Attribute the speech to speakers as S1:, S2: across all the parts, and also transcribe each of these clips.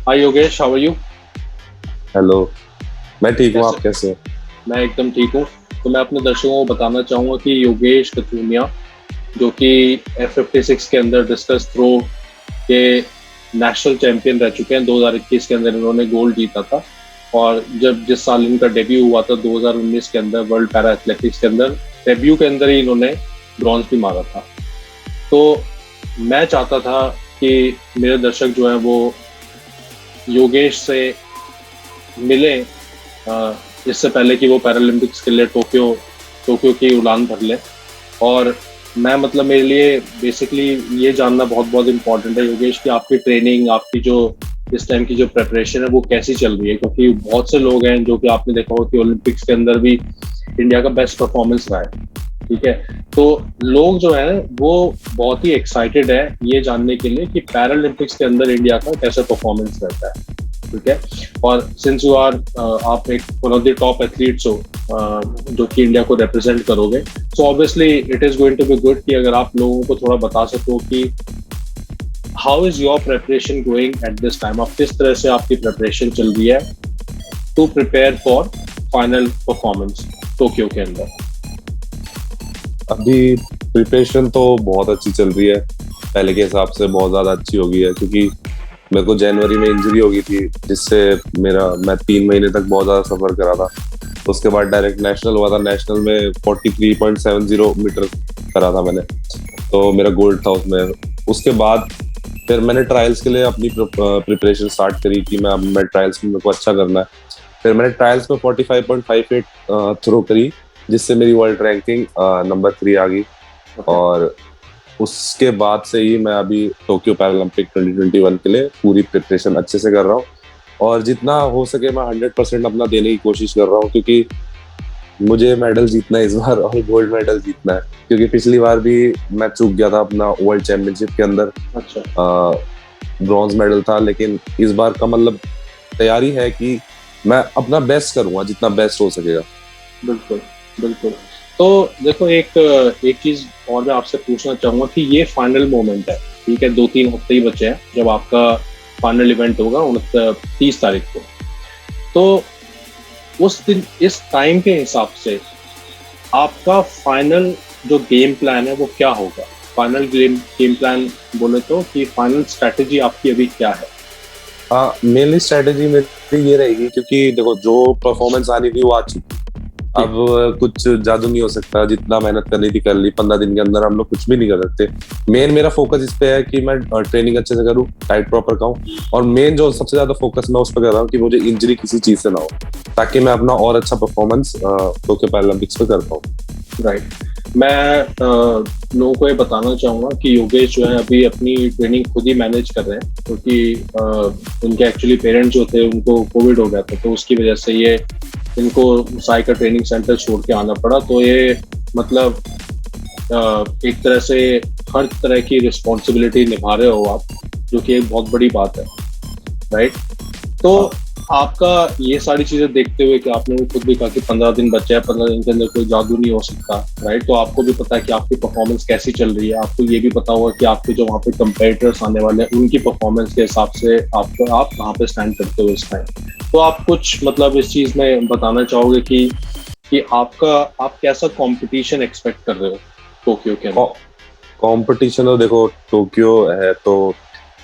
S1: Hi Yogesh, how are you?
S2: Hello. मैं ठीक हूँ,
S1: कैसे?
S2: आप कैसे हो?
S1: मैं एकदम ठीक हूँ। तो मैं अपने दर्शकों को बताना चाहूंगा कि योगेश कथुनिया, जो कि F56 के अंदर डिस्कस थ्रो के नेशनल चैंपियन रह चुके हैं। 2021 के अंदर इन्होंने गोल्ड जीता था। और जब जिस साल इनका डेब्यू हुआ था 2019 के अंदर वर्ल्ड पैरा एथलेटिक्स के अंदर, डेब्यू के अंदर ही इन्होंने ब्रॉन्ज भी मारा था। तो मैं चाहता था कि मेरे दर्शक जो हैं वो योगेश से मिले, इससे पहले कि वो पैरालंपिक्स के लिए टोक्यो टोक्यो की उड़ान भर ले। और मैं मतलब मेरे लिए बेसिकली ये जानना बहुत बहुत इम्पोर्टेंट है योगेश कि आपकी ट्रेनिंग, आपकी जो इस टाइम की जो प्रेपरेशन है वो कैसी चल रही है, क्योंकि बहुत से लोग हैं जो कि आपने देखा हो कि ओलंपिक्स के अंदर भी इंडिया का बेस्ट परफॉर्मेंस रहा है। ठीक है। तो लोग जो है वो बहुत ही एक्साइटेड है ये जानने के लिए कि पैरालंपिक्स के अंदर इंडिया का कैसा परफॉर्मेंस रहता है। ठीक है। और सिंस यू आर, आप एक one of the top athletes हो, जो कि इंडिया को रिप्रेजेंट करोगे, so obviously it is going to be good कि अगर आप लोगों को थोड़ा बता सको कि how is your preparation going at this time, आप किस तरह से आपकी प्रेपरेशन चल रही है to prepare for final performance Tokyo के अंदर।
S2: अभी प्रिपरेशन तो बहुत अच्छी चल रही है। पहले के हिसाब से बहुत ज्यादा अच्छी हो गई है, क्योंकि मेरे को जनवरी में इंजरी हो गई थी, जिससे मैं 3 महीने तक बहुत ज्यादा सफर करा था। तो उसके बाद डायरेक्ट नेशनल हुआ था। नेशनल में 43.70 मीटर करा था मैंने, तो मेरा गोल्ड था उसमें। उसके बाद फिर मैंने ट्रायल्स के लिए अपनी प्रिपरेशन स्टार्ट करी कि मैं ट्रायल्स में मेरे को अच्छा करना है। फिर मैंने ट्रायल्स में 45.58 थ्रो करी, जिससे मेरी वर्ल्ड रैंकिंग नंबर 3 आ गई।
S1: ओके।
S2: और उसके बाद से ही मैं अभी टोक्यो पैरालंपिक 2021 के लिए पूरी प्रिपरेशन अच्छे से कर रहा हूँ। और जितना हो सके मैं 100% अपना देने की कोशिश कर रहा हूँ, क्योंकि मुझे मेडल जीतना है इस बार, और गोल्ड मेडल जीतना है। क्योंकि पिछली बार भी मैं चूक गया था अपना वर्ल्ड चैंपियनशिप के अंदर,
S1: अच्छा।
S2: ब्रॉन्ज मेडल था। लेकिन इस बार का मतलब तैयारी है कि मैं अपना बेस्ट करूंगा, जितना बेस्ट हो सकेगा।
S1: बिल्कुल। बिल्कुल। तो देखो, एक एक चीज और मैं आपसे पूछना चाहूंगा कि ये फाइनल मोमेंट है। ठीक है, 2-3 हफ्ते ही बचे हैं जब आपका फाइनल इवेंट होगा 30 तारीख को। तो उस दिन इस टाइम के हिसाब से आपका फाइनल जो गेम प्लान है वो क्या होगा? फाइनल गेम गेम प्लान बोले तो कि फाइनल स्ट्रेटेजी आपकी अभी क्या है?
S2: हाँ, मेनली स्ट्रेटेजी मेरी ये रहेगी, क्योंकि देखो जो परफॉर्मेंस आनी थी वो आ चुकी।
S1: जी।
S2: अब कुछ जादू नहीं हो सकता। जितना मेहनत करनी थी कर ली, 15 दिन के अंदर हम लोग कुछ भी नहीं कर सकते। मेन मेरा फोकस इस पे है कि मैं ट्रेनिंग अच्छे से करूँ, डाइट प्रॉपर खाऊं। और मेन जो सबसे ज्यादा फोकस मैं उस पर कर रहा हूँ कि मुझे इंजरी किसी चीज से ना हो, ताकि मैं अपना और अच्छा परफॉर्मेंस टोक्यो पैरालंपिक्स पे कर पाऊँ।
S1: राइट। मैं लोगों को ये बताना चाहूंगा कि योगेश जो है अभी अपनी ट्रेनिंग खुद ही मैनेज कर रहे हैं, क्योंकि उनके एक्चुअली पेरेंट्स जो थे उनको कोविड हो गया था, तो उसकी वजह से ये इनको साई का ट्रेनिंग सेंटर छोड़ के आना पड़ा। तो ये मतलब एक तरह से हर तरह की रिस्पॉन्सिबिलिटी निभा रहे हो आप, जो कि एक बहुत बड़ी बात है। राइट। तो
S2: हाँ।
S1: आपका ये सारी चीजें देखते हुए कि आपने भी खुद भी कहा कि 15 दिन बचे हैं, 15 दिन के अंदर कोई जादू नहीं हो सकता। राइट। तो आपको भी पता है कि आपकी परफॉर्मेंस कैसी चल रही है, आपको ये भी पता होगा कि आपके जो वहाँ पे कंपेटिटर्स आने वाले हैं उनकी परफॉर्मेंस के हिसाब से आपको आप कहाँ पे स्टैंड करते हो इस टाइम। तो आप कुछ मतलब इस चीज में बताना चाहोगे कि आप कैसा कंपटीशन एक्सपेक्ट कर रहे हो टोक्यो के अंदर?
S2: कंपटीशन तो देखो, टोक्यो है तो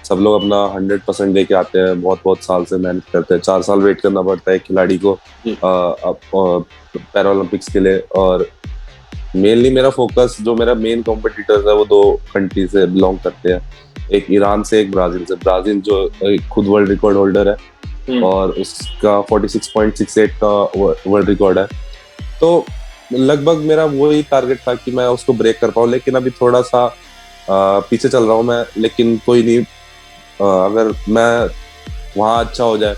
S2: सब लोग अपना 100% दे के आते हैं। बहुत बहुत साल से मेहनत करते हैं, 4 साल वेट करना पड़ता है खिलाड़ी को
S1: जी।
S2: पैरा ओलंपिक्स के लिए। और मेनली मेरा फोकस, जो मेरा मेन कॉम्पिटिटर्स है वो 2 कंट्री से बिलोंग करते हैं। एक ईरान से, एक ब्राजील से। ब्राजील जो खुद वर्ल्ड रिकॉर्ड होल्डर है,
S1: हम्म।
S2: और उसका 46.68 का वर्ल्ड रिकॉर्ड है। तो लगभग मेरा वही टारगेट था कि मैं उसको ब्रेक कर पाऊँ। लेकिन अभी थोड़ा सा पीछे चल रहा हूँ मैं। लेकिन कोई नहीं, अगर मैं वहाँ अच्छा हो जाए,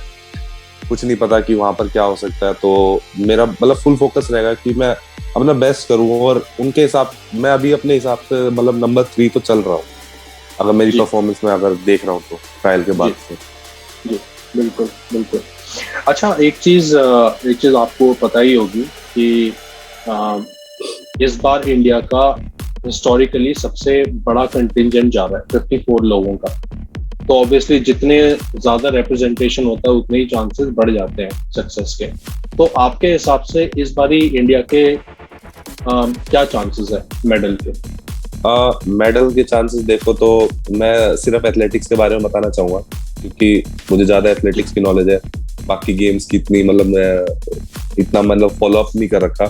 S2: कुछ नहीं पता कि वहां पर क्या हो सकता है। तो मेरा मतलब फुल फोकस रहेगा कि मैं अपना बेस्ट करूँ। और उनके हिसाब, मैं अभी अपने हिसाब से मतलब नंबर 3 तो चल रहा हूँ, अगर मेरी
S1: जी।
S2: परफॉर्मेंस में अगर देख रहा हूँ तो ट्रायल के बाद
S1: जी।
S2: से।
S1: जी। बिल्कुल। बिल्कुल। अच्छा, एक चीज आपको पता ही होगी कि अ, इस बार इंडिया का हिस्टोरिकली सबसे बड़ा कंटिंजेंट जा रहा है, 54 लोगों का। तो ऑब्वियसली जितने ज्यादा रिप्रेजेंटेशन होता है उतने ही चांसेस बढ़ जाते हैं सक्सेस के। तो आपके हिसाब से इस बारी इंडिया के क्या चांसेस है मेडल के?
S2: मेडल के चांसेस देखो तो मैं सिर्फ एथलेटिक्स के बारे में बताना चाहूंगा, क्योंकि मुझे ज्यादा एथलेटिक्स की नॉलेज है। बाकी गेम्स की इतनी मतलब मैं इतना मतलब फॉलो अप नहीं कर रखा।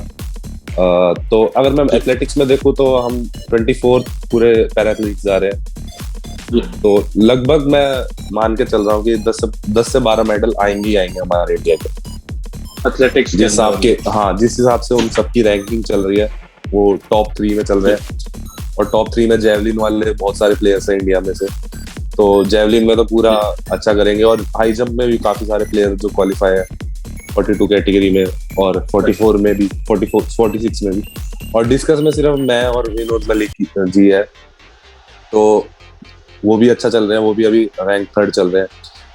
S2: तो अगर मैं एथलेटिक्स में देखूं तो हम 24 पूरे पैरा एथलेटिक्स जा रहे हैं। तो लगभग मैं मान के चल रहा हूँ कि 10 से 12 मेडल आएंगे हमारे इंडिया के
S1: एथलेटिक्स
S2: जिस हिसाब के। हाँ, जिस हिसाब से उन सबकी रैंकिंग चल रही है वो टॉप 3 में चल रहे हैं। और टॉप 3 में जेवलिन वाले बहुत सारे प्लेयर्स हैं इंडिया में से, तो जेवलिन में तो पूरा अच्छा करेंगे। और हाई जंप में भी काफी सारे प्लेयर जो क्वालिफाई है 42 कैटेगरी में, और 44 में भी, 46 में भी। और डिस्कस में सिर्फ मैं और विनोद मलिक जी है, तो वो भी अच्छा चल रहे हैं, वो भी अभी रैंक 3rd चल रहे हैं,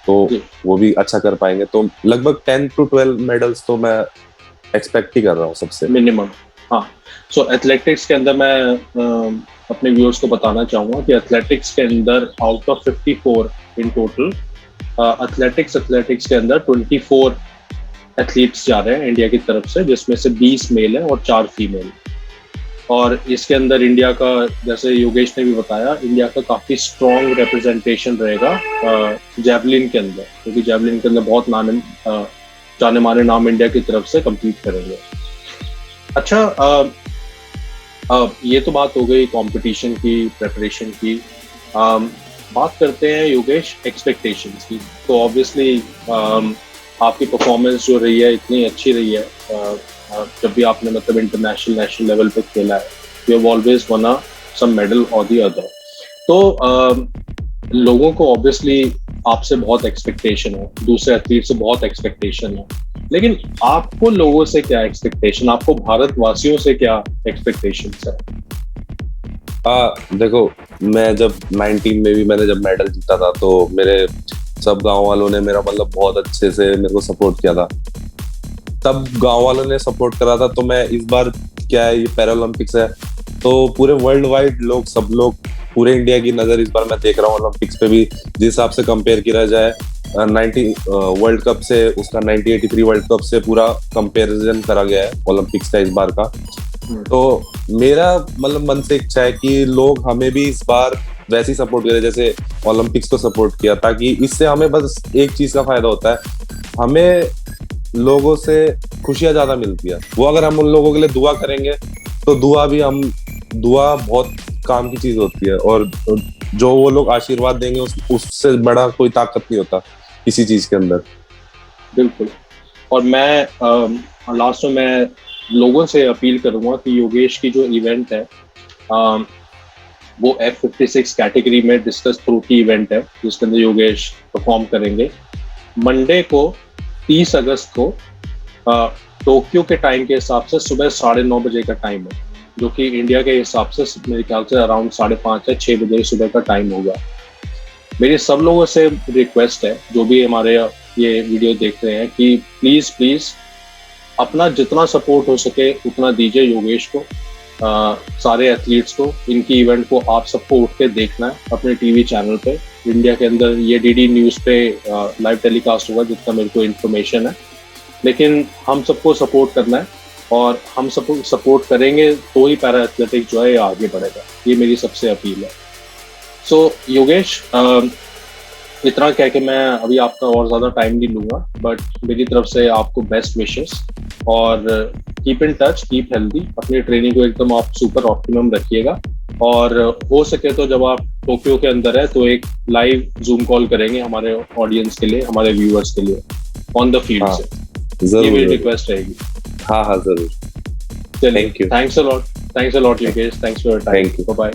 S2: तो वो भी अच्छा कर पाएंगे। तो लगभग 10 to 12 मेडल्स तो मैं एक्सपेक्ट ही कर रहा हूँ सबसे मिनिमम।
S1: हाँ, सो एथलेटिक्स के अंदर मैं अपने व्यूअर्स को बताना चाहूंगा कि एथलेटिक्स के अंदर out of 54 in total athletics के अंदर 24 एथलीट्स जा रहे हैं इंडिया की तरफ से, जिसमें से 20 मेल है और 4 फीमेल। और इसके अंदर इंडिया का, जैसे योगेश ने भी बताया, इंडिया का काफी स्ट्रॉन्ग रिप्रेजेंटेशन रहेगा जेवलिन के अंदर, क्योंकि जेवलिन के अंदर बहुत जाने माने नाम इंडिया की तरफ से कम्पीट करेंगे। अच्छा, ये तो बात हो गई कंपटीशन की, प्रेपरेशन की। बात करते हैं योगेश एक्सपेक्टेशंस की। तो ऑब्वियसली आपकी परफॉर्मेंस जो रही है इतनी अच्छी रही है, जब भी आपने मतलब इंटरनेशनल नेशनल लेवल पे खेला है, you have always won some medal और द अदर। तो लोगों को ऑब्वियसली आपसे बहुत एक्सपेक्टेशन है, दूसरे एथलीट से बहुत एक्सपेक्टेशन है, लेकिन आपको लोगों से क्या एक्सपेक्टेशन, आपको भारतवासियों से क्या एक्सपेक्टेशंस है?
S2: देखो, मैं जब 19 में भी मैंने जब मेडल जीता था तो मेरे सब गांव वालों ने मेरा मतलब बहुत अच्छे से मेरे को सपोर्ट किया था। तब गांव वालों ने सपोर्ट करा था, तो मैं इस बार क्या है, ये पैरालंपिक्स है तो पूरे वर्ल्ड वाइड लोग, सब लोग, पूरे इंडिया की नजर इस बार मैं देख रहा हूँ ओलंपिक्स पे भी। जिस हिसाब से कंपेयर किया जाए 90 वर्ल्ड कप से, उसका 1983 वर्ल्ड कप से पूरा कंपैरिजन करा गया है ओलंपिक्स का इस बार का। तो मेरा मतलब मन से इच्छा है कि लोग हमें भी इस बार वैसे ही सपोर्ट करें जैसे ओलंपिक्स को सपोर्ट किया, ताकि इससे हमें बस एक चीज का फायदा होता है, हमें लोगों से खुशियां ज्यादा मिलती है। वो अगर हम उन लोगों के लिए दुआ करेंगे तो दुआ बहुत काम की चीज होती है, और जो वो लोग आशीर्वाद देंगे उससे बड़ा कोई ताकत नहीं होता किसी चीज के अंदर।
S1: बिल्कुल। और मैं लास्ट में मैं लोगों से अपील करूंगा कि योगेश की जो इवेंट है वो F56 कैटेगरी में डिस्कस थ्रो की इवेंट है, जिसके अंदर योगेश परफॉर्म करेंगे मंडे को 30 अगस्त को टोक्यो के टाइम के हिसाब से सुबह 9:30 बजे का टाइम है, जो कि इंडिया के हिसाब से मेरे ख्याल से अराउंड 5:30 या 6 बजे सुबह का टाइम होगा। मेरी सब लोगों से रिक्वेस्ट है, जो भी हमारे ये वीडियो देख रहे हैं, कि प्लीज अपना जितना सपोर्ट हो सके उतना दीजिए योगेश को, सारे एथलीट्स को। इनकी इवेंट को आप सबको उठ के देखना है अपने टीवी चैनल पे। इंडिया के अंदर ये DD न्यूज़ पे लाइव टेलीकास्ट होगा, जितना मेरे को इन्फॉर्मेशन है। लेकिन हम सबको सपोर्ट करना है, और हम सबको सपोर्ट करेंगे तो ही पैरा एथलेटिक्स जो है ये आगे बढ़ेगा। ये मेरी सबसे अपील है। सो योगेश, इतना कह के मैं अभी आपका और ज़्यादा टाइम नहीं लूँगा, बट मेरी तरफ से आपको बेस्ट विशेस, और keep in touch, keep healthy. अपनी ट्रेनिंग को एकदम आप सुपर ऑप्टिमम रखिएगा, और हो सके तो जब आप टोक्यो के अंदर है तो एक लाइव जूम कॉल करेंगे हमारे ऑडियंस के लिए, हमारे व्यूअर्स के लिए ऑन द फील्ड से। ये मेरी रिक्वेस्ट रहेगी।
S2: हाँ जरूर।
S1: चलिए, thanks a lot Yogesh, thanks for your time, bye bye.